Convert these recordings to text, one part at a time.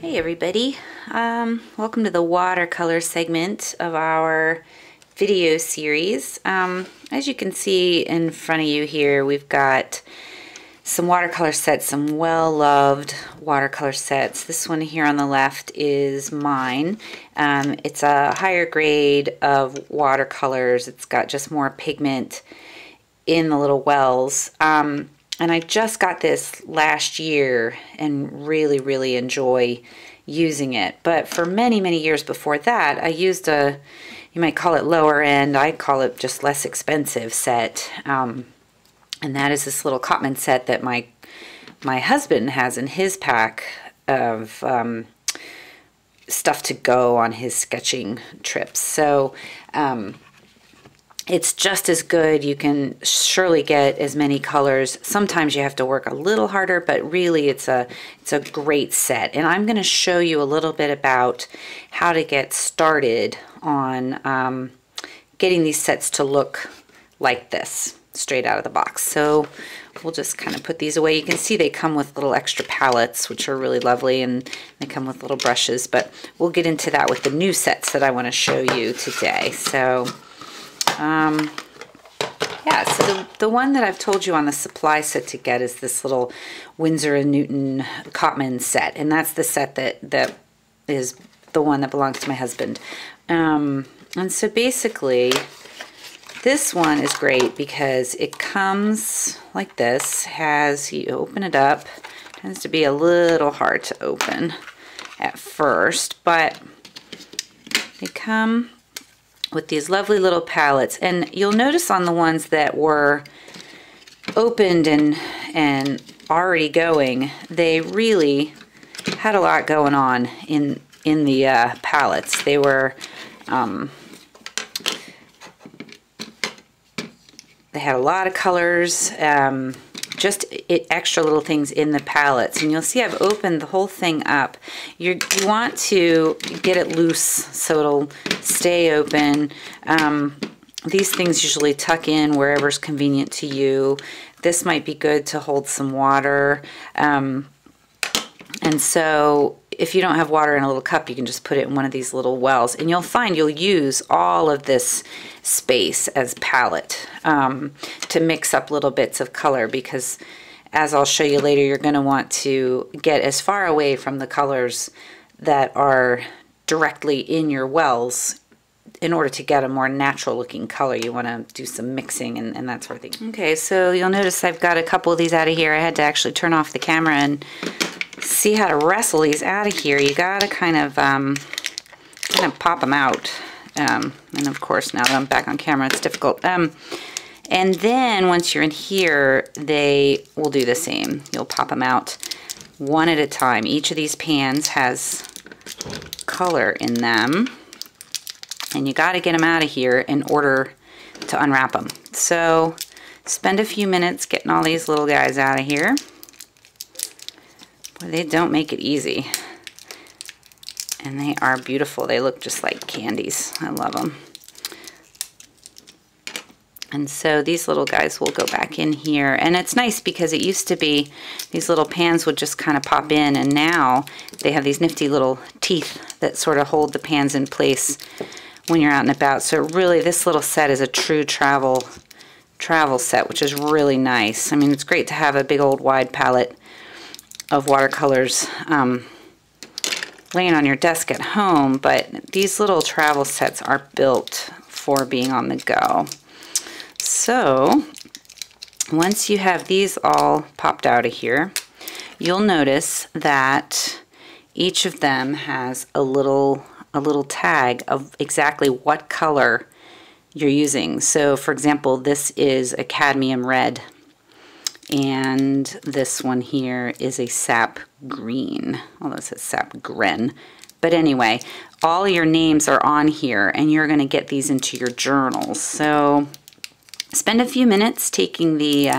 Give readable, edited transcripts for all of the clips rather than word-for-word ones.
Hey everybody, welcome to the watercolor segment of our video series. As you can see in front of you here, we've got some watercolor sets, some well-loved watercolor sets. This one here on the left is mine. It's a higher grade of watercolors. It's got just more pigment in the little wells. And I just got this last year and really enjoy using it. But for many years before that, I used a, you might call it lower end, I call it just less expensive set. And that is this little Cotman set that my husband has in his pack of stuff to go on his sketching trips. So it's just as good. You can surely get as many colors. Sometimes you have to work a little harder, but really it's a great set. And I'm going to show you a little bit about how to get started on getting these sets to look like this straight out of the box. So we'll just kind of put these away. You can see they come with little extra palettes, which are really lovely, and they come with little brushes, but we'll get into that with the new sets that I want to show you today. So yeah, so the one that I've told you on the supply set to get is this little Winsor & Newton Cotman set, and that's the set that is the one that belongs to my husband. And so basically, this one is great because it comes like this. You open it up, tends to be a little hard to open at first, but they come with these lovely little palettes, and you'll notice on the ones that were opened and already going, they really had a lot going on in the palettes. They were they had a lot of colors, just extra little things in the palettes. And you'll see I've opened the whole thing up. You want to get it loose so it'll stay open. These things usually tuck in wherever's convenient to you. This might be good to hold some water. And so if you don't have water in a little cup, you can just put it in one of these little wells. And you'll find you'll use all of this space as palette to mix up little bits of color, because as I'll show you later, you're going to want to get as far away from the colors that are directly in your wells in order to get a more natural looking color. You want to do some mixing and that sort of thing. Okay, so you'll notice I've got a couple of these out of here. I had to actually turn off the camera and see how to wrestle these out of here. You gotta kind of pop them out. And of course, now that I'm back on camera, it's difficult. And then once you're in here, they will do the same. You'll pop them out one at a time. Each of these pans has color in them, and you got to get them out of here in order to unwrap them. So spend a few minutes getting all these little guys out of here. Boy, they don't make it easy. And they are beautiful. They look just like candies. I love them. And so these little guys will go back in here. And it's nice because it used to be these little pans would just kind of pop in, and now they have these nifty little teeth that sort of hold the pans in place when you're out and about. So really, this little set is a true travel set, which is really nice. I mean, it's great to have a big old wide palette of watercolors laying on your desk at home, but these little travel sets are built for being on the go. So once you have these all popped out of here, you'll notice that each of them has a little tag of exactly what color you're using. So for example, this is a cadmium red, and this one here is a sap green, although it says sap gren. But anyway, all your names are on here, and you're going to get these into your journals. So spend a few minutes taking the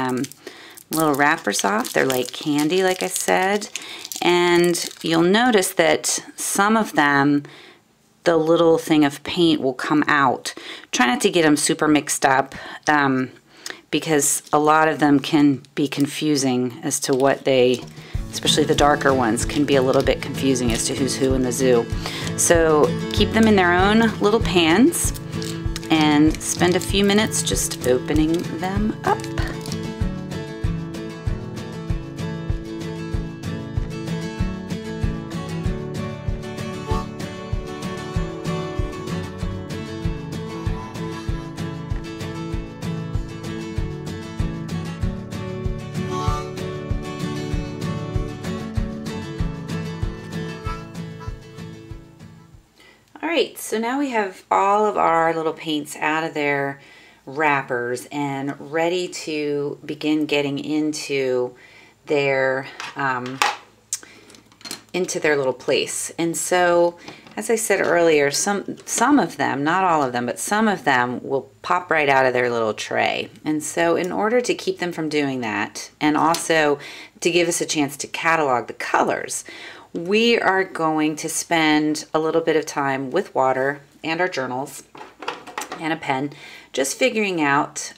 little wrappers off. They're like candy, like I said. And you'll notice that some of them, the little thing of paint will come out. Try not to get them super mixed up, because a lot of them can be confusing as to what they especially the darker ones, can be a little bit confusing as to who's who in the zoo. So keep them in their own little pans and spend a few minutes just opening them up. Alright, so now we have all of our little paints out of their wrappers and ready to begin getting into their little place. And so, as I said earlier, some of them, not all of them, but some of them will pop right out of their little tray. And so in order to keep them from doing that, and also to give us a chance to catalog the colors, we are going to spend a little bit of time with water and our journals and a pen, just figuring out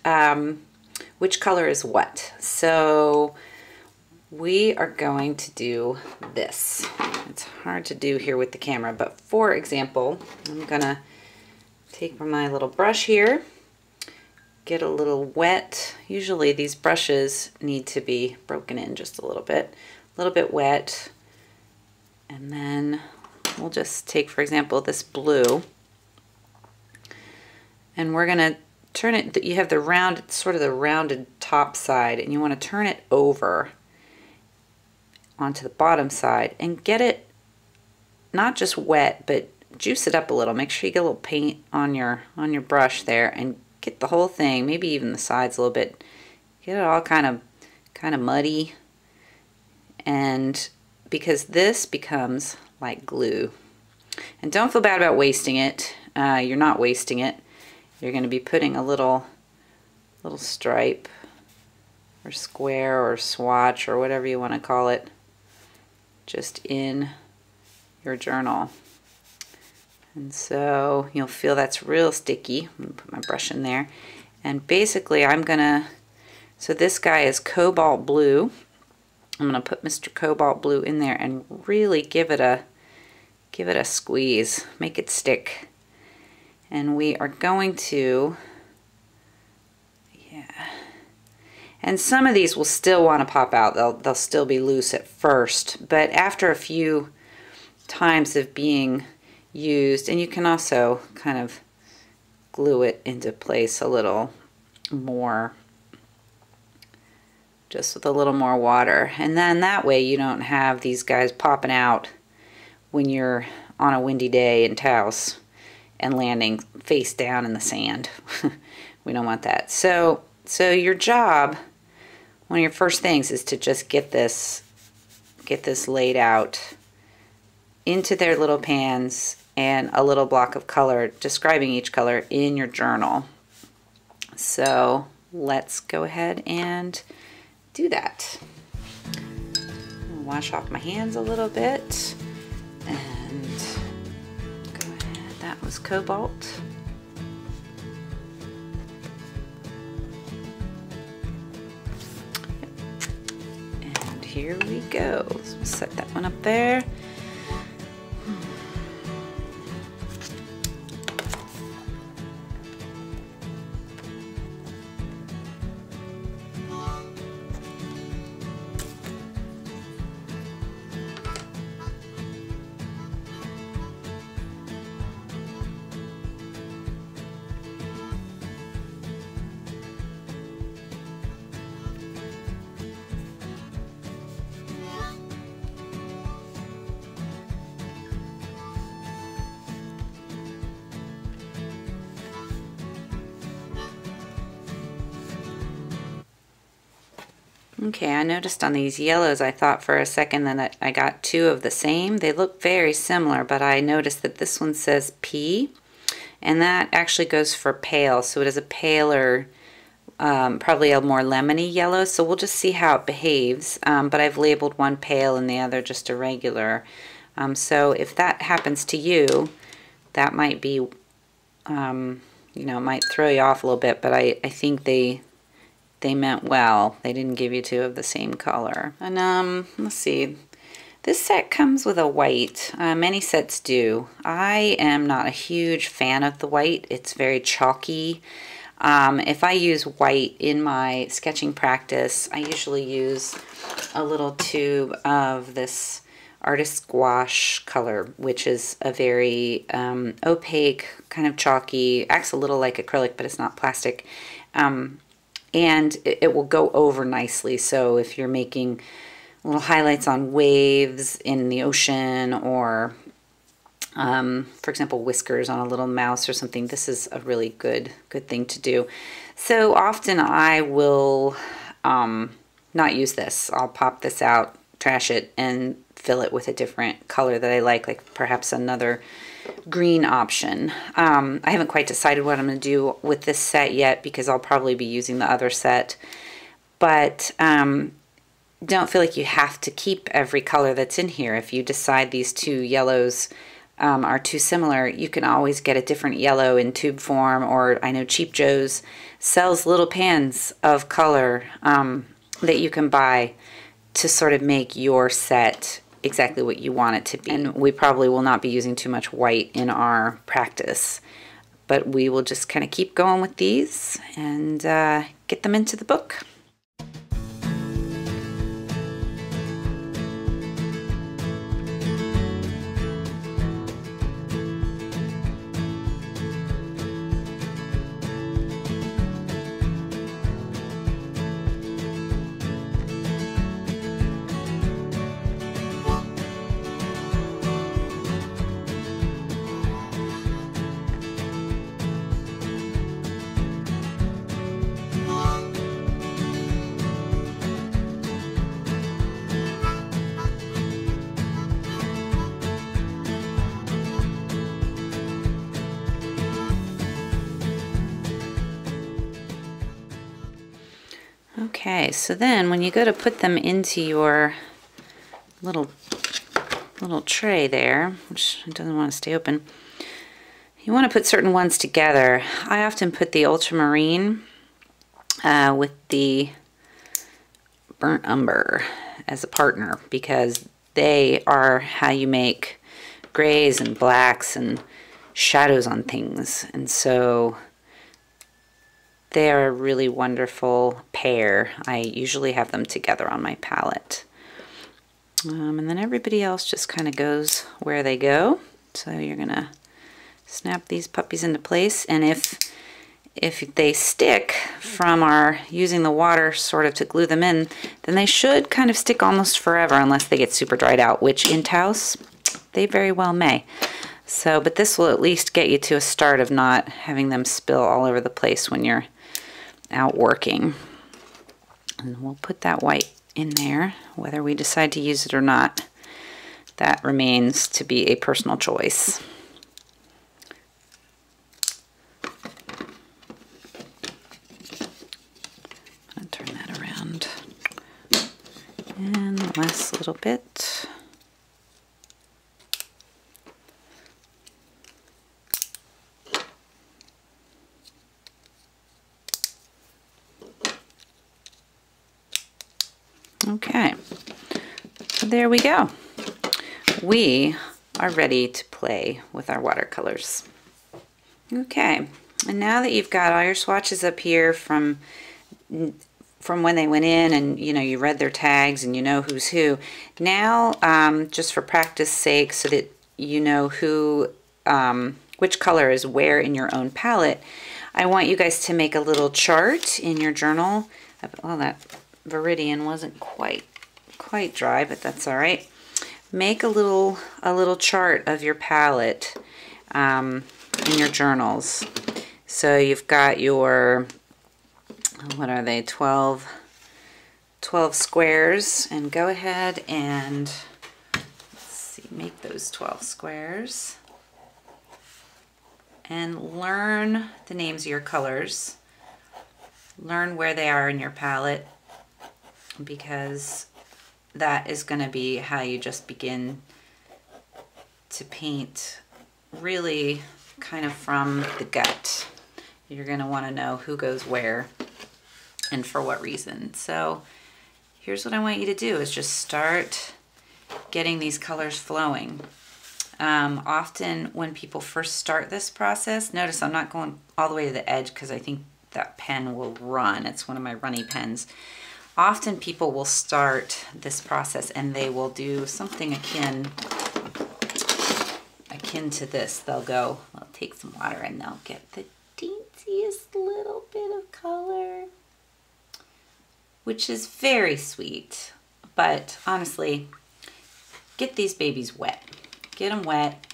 which color is what. So we are going to do this. It's hard to do here with the camera, but for example, I'm gonna take my little brush here, get a little wet. Usually these brushes need to be broken in just a little bit wet. And then we'll just take, for example, this blue, and we're gonna turn it, you have the round, sort of the rounded top side, and you wanna turn it over onto the bottom side and get it not just wet, but juice it up a little. Make sure you get a little paint on your brush there and get the whole thing, maybe even the sides a little bit, get it all kind of muddy, and because this becomes like glue. And don't feel bad about wasting it. You're not wasting it. You're going to be putting a little stripe or square or swatch or whatever you want to call it just in your journal. And so you'll feel that's real sticky. I'm going to put my brush in there. And basically so this guy is cobalt blue. I'm going to put Mr. Cobalt Blue in there and really give it a squeeze, make it stick. And we are going to, and some of these will still want to pop out. They'll still be loose at first, but after a few times of being used, and you can also kind of glue it into place a little more, just with a little more water. And then that way you don't have these guys popping out when you're on a windy day in Taos and landing face down in the sand. We don't want that. So your job, one of your first things, is to just get this laid out into their little pans and a little block of color describing each color in your journal. So let's go ahead and do that. I'll wash off my hands a little bit and go ahead. That was cobalt. And here we go. So we'll set that one up there. Okay, I noticed on these yellows, I thought for a second that I got two of the same. They look very similar, but I noticed that this one says P, and that actually goes for pale, so it is a paler, probably a more lemony yellow, so we'll just see how it behaves, but I've labeled one pale and the other just a regular. So if that happens to you, that might be, you know, might throw you off a little bit, but I think they they meant well. They didn't give you two of the same color. And let's see. This set comes with a white. Many sets do. I am not a huge fan of the white. It's very chalky. If I use white in my sketching practice, I usually use a little tube of this Artist Gouache color, which is a very opaque, kind of chalky, acts a little like acrylic, but it's not plastic. And it will go over nicely. So if you're making little highlights on waves in the ocean, or for example, whiskers on a little mouse or something, this is a really good thing to do. So often I will not use this. I'll pop this out, trash it, and fill it with a different color that I like perhaps another green option. I haven't quite decided what I'm going to do with this set yet, because I'll probably be using the other set. But don't feel like you have to keep every color that's in here. If you decide these two yellows are too similar, you can always get a different yellow in tube form, or I know Cheap Joe's sells little pans of color that you can buy to sort of make your set exactly what you want it to be. And we probably will not be using too much white in our practice, but we will just kind of keep going with these and get them into the book. Okay, so then when you go to put them into your little tray there, which doesn't want to stay open, you want to put certain ones together. I often put the ultramarine with the burnt umber as a partner, because they are how you make grays and blacks and shadows on things. And so they're a really wonderful pair. I usually have them together on my palette. And then everybody else just kind of goes where they go. So you're gonna snap these puppies into place. And if they stick from our using the water sort of to glue them in, then they should kind of stick almost forever, unless they get super dried out, which in Taos, they very well may. So, but this will at least get you to a start of not having them spill all over the place when you're out working. And we'll put that white in there. Whether we decide to use it or not, that remains to be a personal choice. I'll turn that around. And the last little bit. Okay, so there we go. We are ready to play with our watercolors. Okay, and now that you've got all your swatches up here from when they went in, and you know you read their tags and you know who's who, now just for practice sake, so that you know who which color is where in your own palette, I want you guys to make a little chart in your journal. Well, that Viridian wasn't quite dry, but that's all right. Make a little chart of your palette in your journals. So you've got your, what are they, 12 squares, and go ahead and let's see, make those 12 squares and learn the names of your colors. Learn where they are in your palette, because that is going to be how you just begin to paint really kind of from the gut. You're going to want to know who goes where. and for what reason. So here's what I want you to do is just start getting these colors flowing. Often when people first start this process, notice I'm not going all the way to the edge because I think that pen will run. It's one of my runny pens. Often people will start this process and they will do something akin to this. They'll take some water and they'll get the teeniest little bit of color, which is very sweet. But honestly, get these babies wet. Get them wet,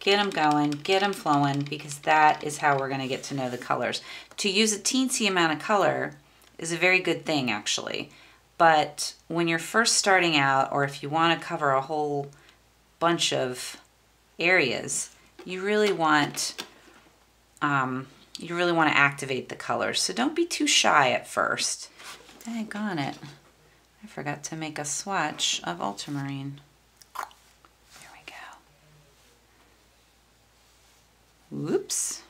get them going, get them flowing, because that is how we're going to get to know the colors. To use a teensy amount of color is a very good thing, actually. But when you're first starting out, or if you want to cover a whole bunch of areas, you really want to activate the colors. So don't be too shy at first. Daggone it, I forgot to make a swatch of ultramarine. Whoops.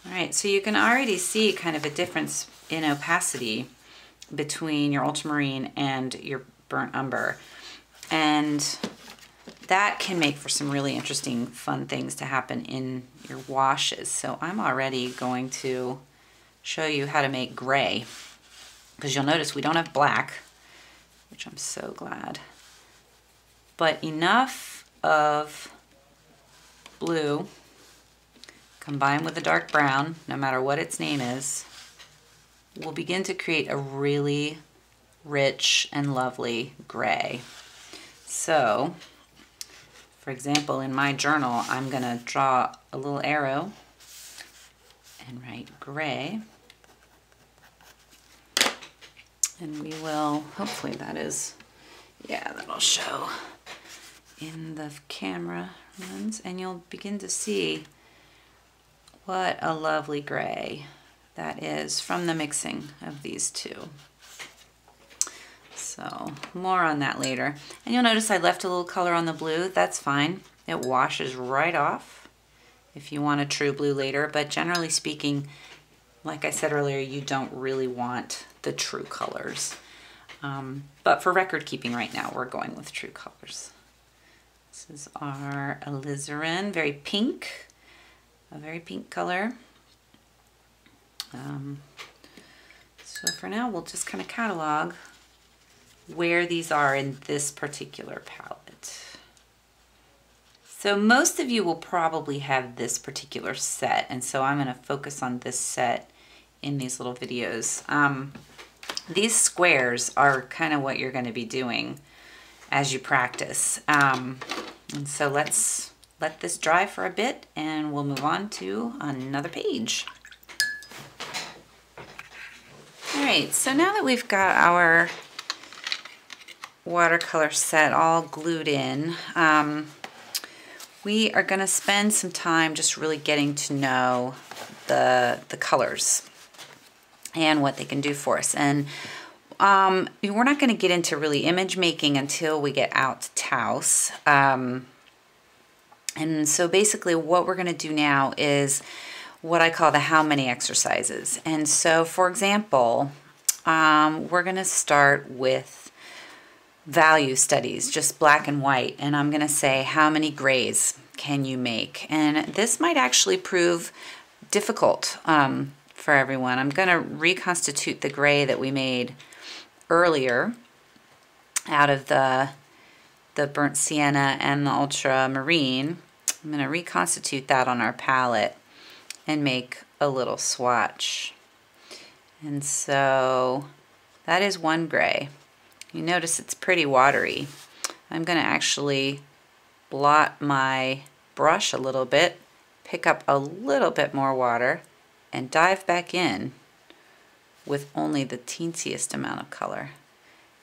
All right, so you can already see kind of a difference in opacity between your ultramarine and your burnt umber. And that can make for some really interesting, fun things to happen in your washes. So I'm already going to show you how to make gray, because you'll notice we don't have black, which I'm so glad, but enough of blue combined with a dark brown, no matter what its name is, will begin to create a really rich and lovely gray. So, for example, in my journal, I'm going to draw a little arrow and write gray. And we will, hopefully that'll show in the camera lens, and you'll begin to see what a lovely gray that is from the mixing of these two. So more on that later. And you'll notice I left a little color on the blue. That's fine. It washes right off if you want a true blue later, but generally speaking, like I said earlier, you don't really want the true colors. But for record keeping right now, we're going with true colors. This is our alizarin, very pink, a very pink color. So for now, we'll just kind of catalog where these are in this particular palette. So most of you will probably have this particular set, and so I'm going to focus on this set in these little videos. These squares are kind of what you're going to be doing as you practice. And so let's let this dry for a bit and we'll move on to another page. All right, so now that we've got our watercolor set all glued in, we are going to spend some time just really getting to know the colors and what they can do for us. And we're not going to get into really image making until we get out to Taos. And so basically what we're going to do now is what I call the how many exercises. And so for example, we're going to start with value studies, just black and white. And I'm going to say, how many grays can you make? And this might actually prove difficult for everyone. I'm going to reconstitute the gray that we made earlier out of the burnt sienna and the ultramarine. I'm going to reconstitute that on our palette and make a little swatch. And so that is one gray. You notice it's pretty watery. I'm going to actually blot my brush a little bit, pick up a little bit more water, and dive back in with only the teensiest amount of color.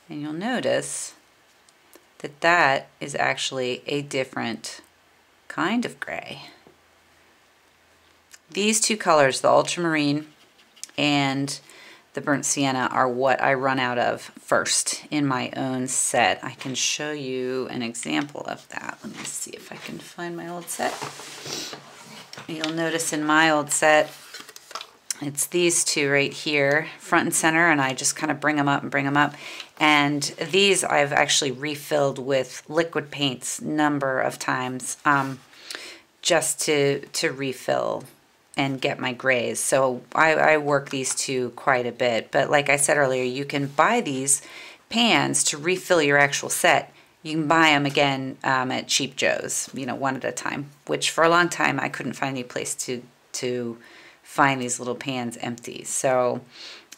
And you'll notice that that is actually a different kind of gray. These two colors, the ultramarine and the burnt sienna, are what I run out of first in my own set. I can show you an example of that. Let me see if I can find my old set. You'll notice in my old set, It's these two right here, front and center, and I just kind of bring them up and bring them up. And these I've actually refilled with liquid paints number of times, just to refill and get my grays. So I work these two quite a bit. But like I said earlier, you can buy these pans to refill your actual set. You can buy them again at Cheap Joe's, you know, one at a time, which for a long time I couldn't find any place to find these little pans empty. So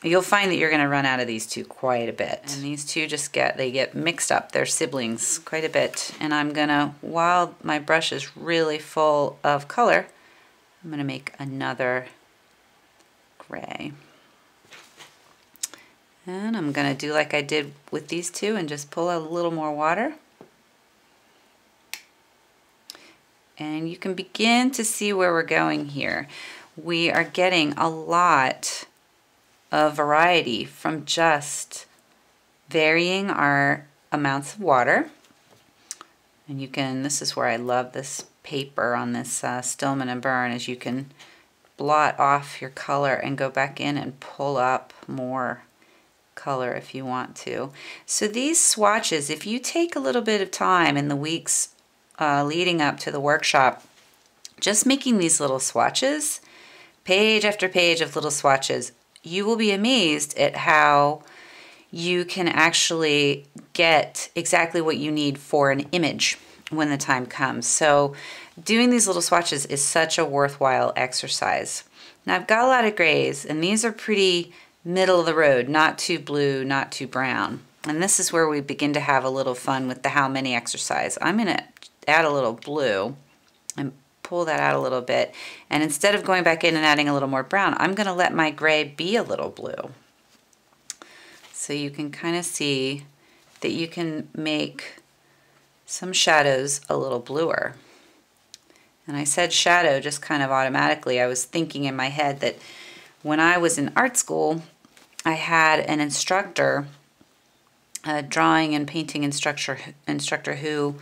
you'll find that you're going to run out of these two quite a bit. And these two just get mixed up. They're siblings quite a bit. And I'm going to, while my brush is really full of color, I'm going to make another gray. And I'm going to do like I did with these two and just pull a little more water. And you can begin to see where we're going here. We are getting a lot of variety from just varying our amounts of water. And you can, this is where I love this paper on this Stillman and Burn, is you can blot off your color and go back in and pull up more color if you want to. So these swatches, if you take a little bit of time in the weeks leading up to the workshop, just making these little swatches, page after page of little swatches, you will be amazed at how you can actually get exactly what you need for an image when the time comes. So doing these little swatches is such a worthwhile exercise. Now I've got a lot of grays, and these are pretty middle of the road, not too blue, not too brown. And this is where we begin to have a little fun with the how many exercise. I'm going to add a little blue and pull that out a little bit. And instead of going back in and adding a little more brown, I'm going to let my gray be a little blue. So you can kind of see that you can make some shadows a little bluer. And I said shadow just kind of automatically. I was thinking in my head that when I was in art school, I had an instructor, a drawing and painting instructor who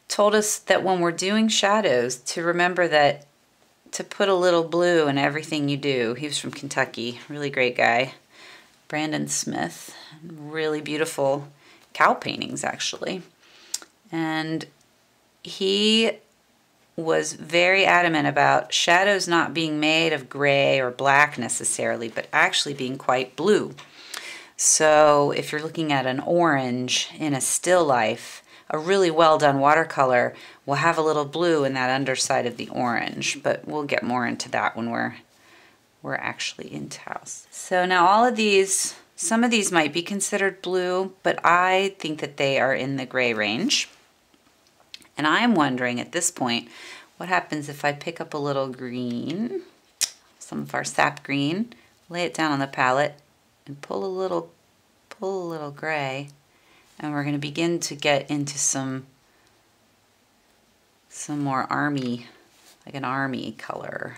told us that when we're doing shadows to remember that to put a little blue in everything you do. He was from Kentucky, really great guy. Brandon Smith, really beautiful cow paintings actually. And he was very adamant about shadows not being made of gray or black necessarily, but actually being quite blue. So if you're looking at an orange in a still life, a really well done watercolor will have a little blue in that underside of the orange, but we'll get more into that when we're actually in Taos. So now all of these, some of these might be considered blue, but I think that they are in the gray range. And I'm wondering at this point, what happens if I pick up a little green, some of our sap green, lay it down on the palette, and pull a little gray, and we're going to begin to get into some more army, like an army color.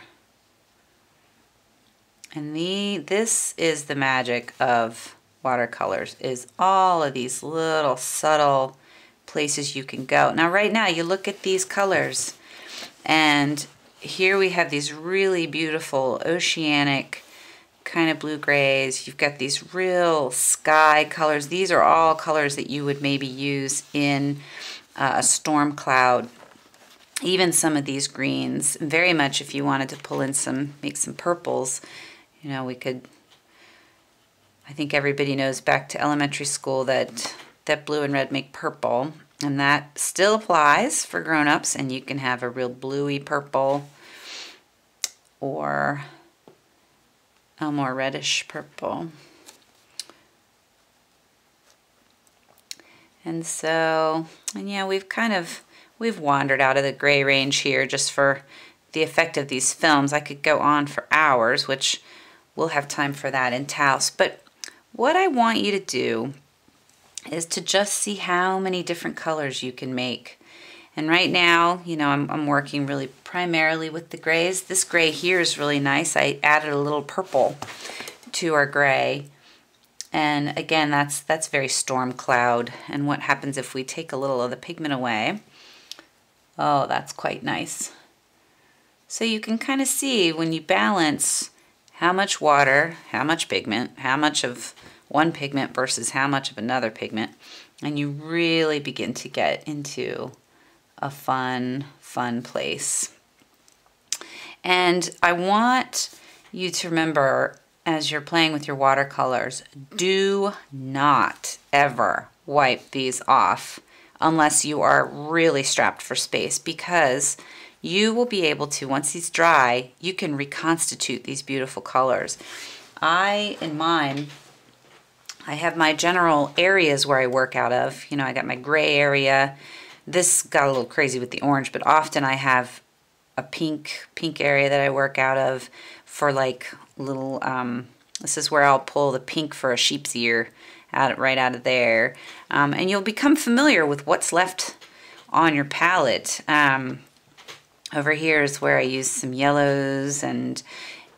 And this is the magic of watercolors, is all of these little subtle places you can go. Now right now you look at these colors, and here we have these really beautiful oceanic kind of blue grays. You've got these real sky colors. These are all colors that you would maybe use in a storm cloud. Even some of these greens, very much if you wanted to pull in make some purples, you know, we could, I think everybody knows back to elementary school that blue and red make purple, and that still applies for grown-ups, and you can have a real bluey purple or a more reddish purple. And so, and yeah, we've wandered out of the gray range here just for the effect of these films. I could go on for hours, which we'll have time for that in Taos. But what I want you to do is to just see how many different colors you can make. And right now, you know, I'm working really primarily with the grays. This gray here is really nice. I added a little purple to our gray. And again, that's very storm cloud. And what happens if we take a little of the pigment away? Oh, that's quite nice. So you can kind of see when you balance how much water, how much pigment, how much of one pigment versus how much of another pigment, and you really begin to get into a fun place. And I want you to remember, as you're playing with your watercolors, do not ever wipe these off unless you are really strapped for space, because you will be able to, once these dry, you can reconstitute these beautiful colors. In mine, I have my general areas where I work out of. You know, I got my gray area. This got a little crazy with the orange, but often I have a pink area that I work out of for like little, this is where I'll pull the pink for a sheep's ear right out of there. And you'll become familiar with what's left on your palette. Over here is where I use some yellows, and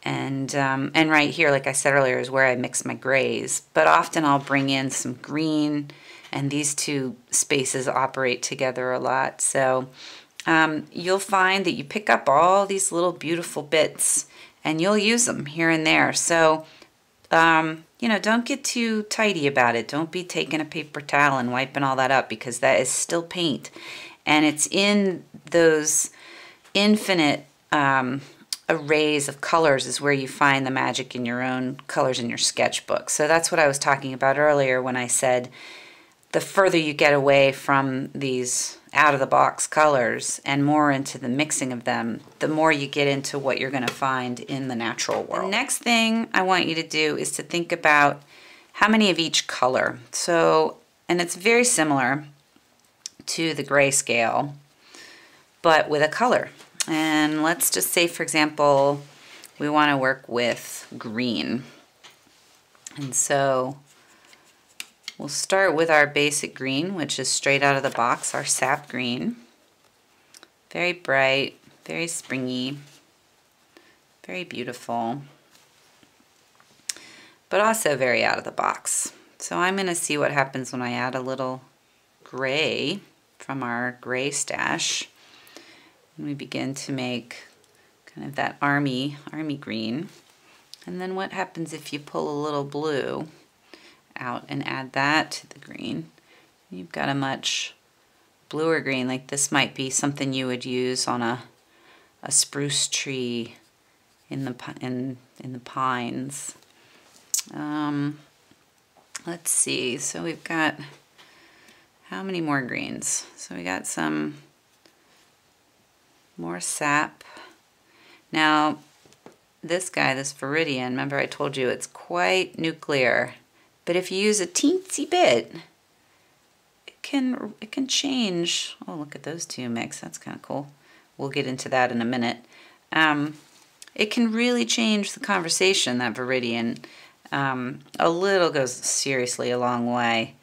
right here, like I said earlier, is where I mix my grays. But often I'll bring in some green, and these two spaces operate together a lot. So you'll find that you pick up all these little beautiful bits, and you'll use them here and there. So you know, don't get too tidy about it. Don't be taking a paper towel and wiping all that up, because that is still paint, and it's in those infinite arrays of colors is where you find the magic in your own colors in your sketchbook. So that's what I was talking about earlier when I said the further you get away from these out-of-the-box colors and more into the mixing of them, the more you get into what you're going to find in the natural world. The next thing I want you to do is to think about how many of each color. So, and it's very similar to the grayscale, but with a color. And let's just say, for example, we want to work with green. And so we'll start with our basic green, which is straight out of the box, our sap green. Very bright, very springy, very beautiful, but also very out of the box. So I'm going to see what happens when I add a little gray from our gray stash. And we begin to make kind of that army green. And then what happens if you pull a little blue out and add that to the green? You've got a much bluer green. Like this might be something you would use on a spruce tree in the pines. Let's see. So we've got how many more greens? So we got some more sap. Now, this guy, this Viridian, remember I told you it's quite nuclear, but if you use a teensy bit, it can change. Oh, look at those two mix. That's kind of cool. We'll get into that in a minute. It can really change the conversation, that Viridian. A little goes seriously a long way,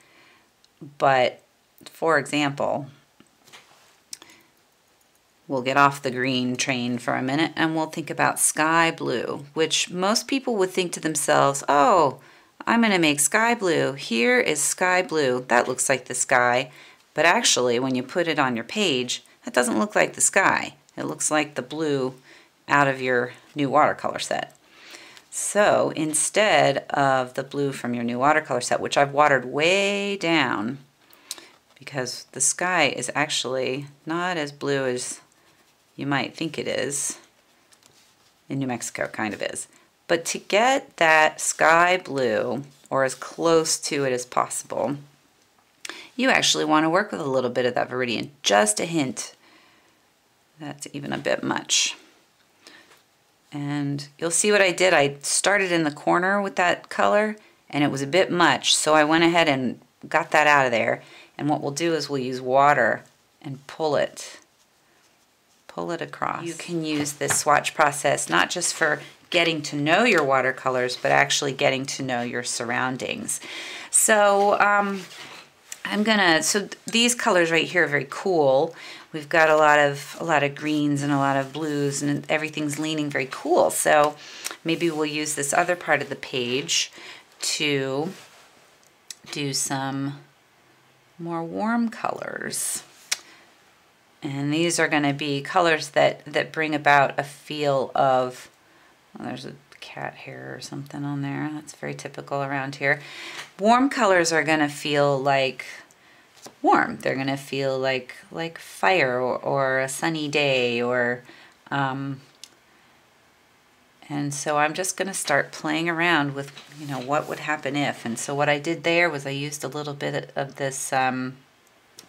but for example, we'll get off the green train for a minute and we'll think about sky blue, which most people would think to themselves, oh, I'm going to make sky blue. Here is sky blue. That looks like the sky. But actually, when you put it on your page, that doesn't look like the sky. It looks like the blue out of your new watercolor set. So instead of the blue from your new watercolor set, which I've watered way down, because the sky is actually not as blue as you might think it is. In New Mexico, kind of is. But to get that sky blue, or as close to it as possible, you actually want to work with a little bit of that Viridian, just a hint. That's even a bit much. And you'll see what I did. I started in the corner with that color, and it was a bit much, so I went ahead and got that out of there. And what we'll do is we'll use water and pull it across. You can use this swatch process not just for getting to know your watercolors, but actually getting to know your surroundings. So so these colors right here are very cool. We've got a lot of greens and a lot of blues, and everything's leaning very cool. So maybe we'll use this other part of the page to do some more warm colors. And these are going to be colors that bring about a feel of, well, there's a cat hair or something on there. That's very typical around here. Warm colors are gonna feel like warm. They're gonna feel like fire or a sunny day or and so I'm just gonna start playing around with, you know, what would happen if. And so what I did there was I used a little bit of this, I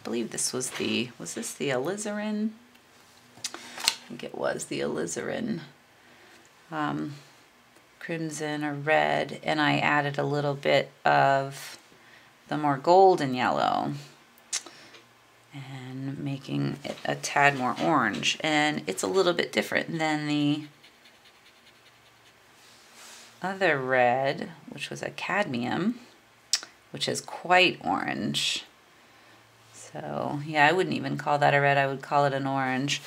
believe this was this the alizarin? I think it was the alizarin. Crimson or red, and I added a little bit of the more golden yellow and making it a tad more orange. And it's a little bit different than the other red, which was a cadmium, which is quite orange. So yeah, I wouldn't even call that a red, I would call it an orange.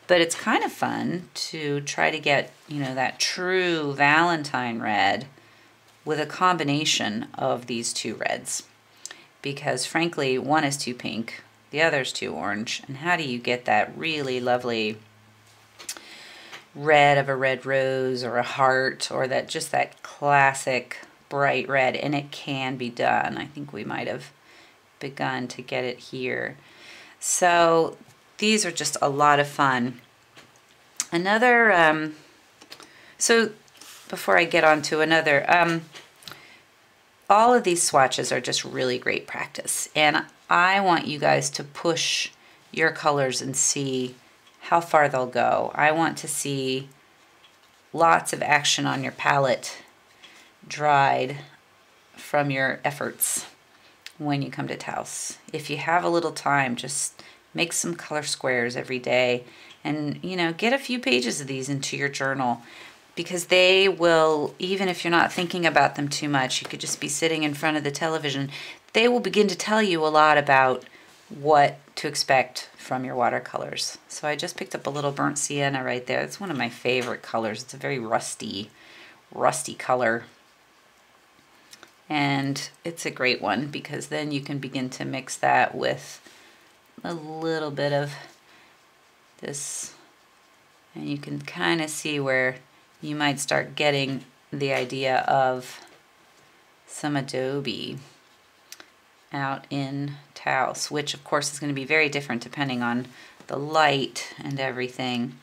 But it's kind of fun to try to get, you know, that true Valentine red with a combination of these two reds. Because frankly, one is too pink, the other's too orange. And how do you get that really lovely red of a red rose or a heart, or that just that classic bright red? And it can be done. I think we might have begun to get it here. So these are just a lot of fun. Another, so before I get on to another, all of these swatches are just really great practice. And I want you guys to push your colors and see how far they'll go. I want to see lots of action on your palette dried from your efforts when you come to Taos. If you have a little time, just make some color squares every day and, you know, get a few pages of these into your journal, because they will, even if you're not thinking about them too much, you could just be sitting in front of the television, they will begin to tell you a lot about what to expect from your watercolors. So I just picked up a little burnt sienna right there. It's one of my favorite colors. It's a very rusty color. And it's a great one because then you can begin to mix that with a little bit of this, and you can kind of see where you might start getting the idea of some adobe out in Taos, which of course is going to be very different depending on the light and everything.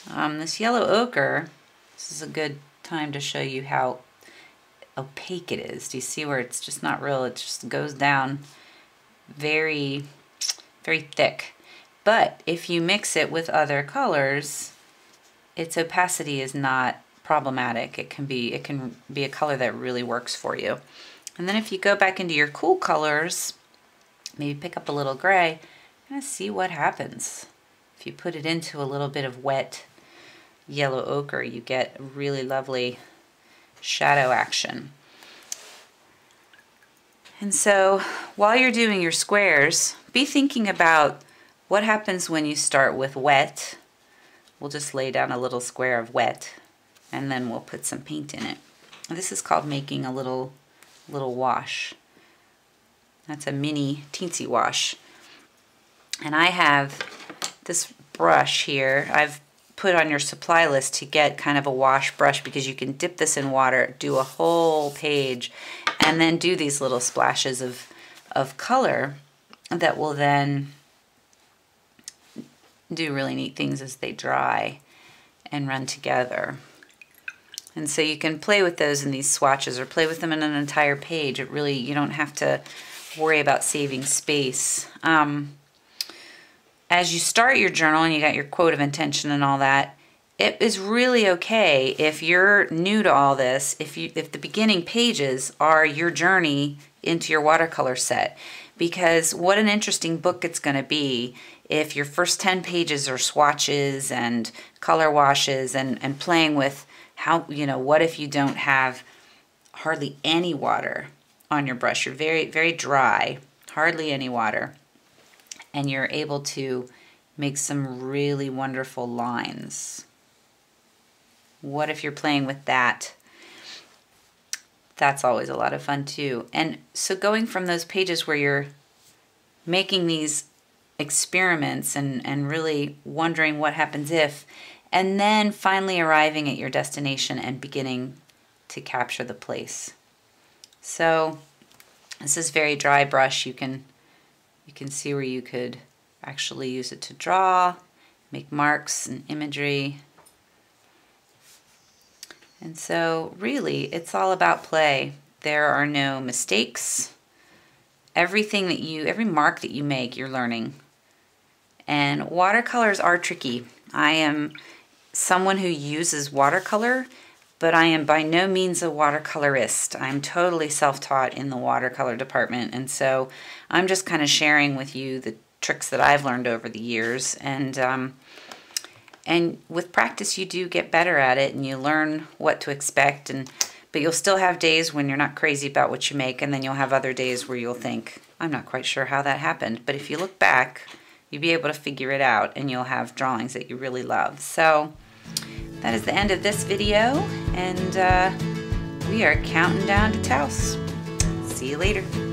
This yellow ochre, this is a good time to show you how opaque it is. Do you see where it's just not real? It just goes down very, very thick. But if you mix it with other colors, its opacity is not problematic. It can be a color that really works for you. And then if you go back into your cool colors, maybe pick up a little gray, and see what happens. If you put it into a little bit of wet yellow ochre, you get really lovely shadow action. And so while you're doing your squares, be thinking about what happens when you start with wet. We'll just lay down a little square of wet, and then we'll put some paint in it. This is called making a little wash. That's a mini teensy wash. And I have this brush here. I've put on your supply list to get kind of a wash brush, because you can dip this in water, do a whole page, and then do these little splashes of color that will then do really neat things as they dry and run together. And so you can play with those in these swatches or play with them in an entire page. It really, you don't have to worry about saving space. As you start your journal and you got your quote of intention and all that, it is really okay if you're new to all this, if the beginning pages are your journey into your watercolor set. Because what an interesting book it's going to be if your first 10 pages are swatches and color washes and playing with how, you know, what if you don't have hardly any water on your brush? You're very, very dry, hardly any water, and you're able to make some really wonderful lines. What if you're playing with that? That's always a lot of fun too. And so going from those pages where you're making these experiments and really wondering what happens if, and then finally arriving at your destination and beginning to capture the place. So this is very dry brush. You can see where you could actually use it to draw, make marks and imagery. And so really it's all about play. There are no mistakes. Every mark that you make, you're learning. And watercolors are tricky. I am someone who uses watercolor, but I am by no means a watercolorist. I'm totally self-taught in the watercolor department, and so I'm just kind of sharing with you the tricks that I've learned over the years. And with practice, you do get better at it, and you learn what to expect. But you'll still have days when you're not crazy about what you make, and then you'll have other days where you'll think, I'm not quite sure how that happened. But if you look back, you'll be able to figure it out, and you'll have drawings that you really love. So that is the end of this video, and we are counting down to Taos. See you later.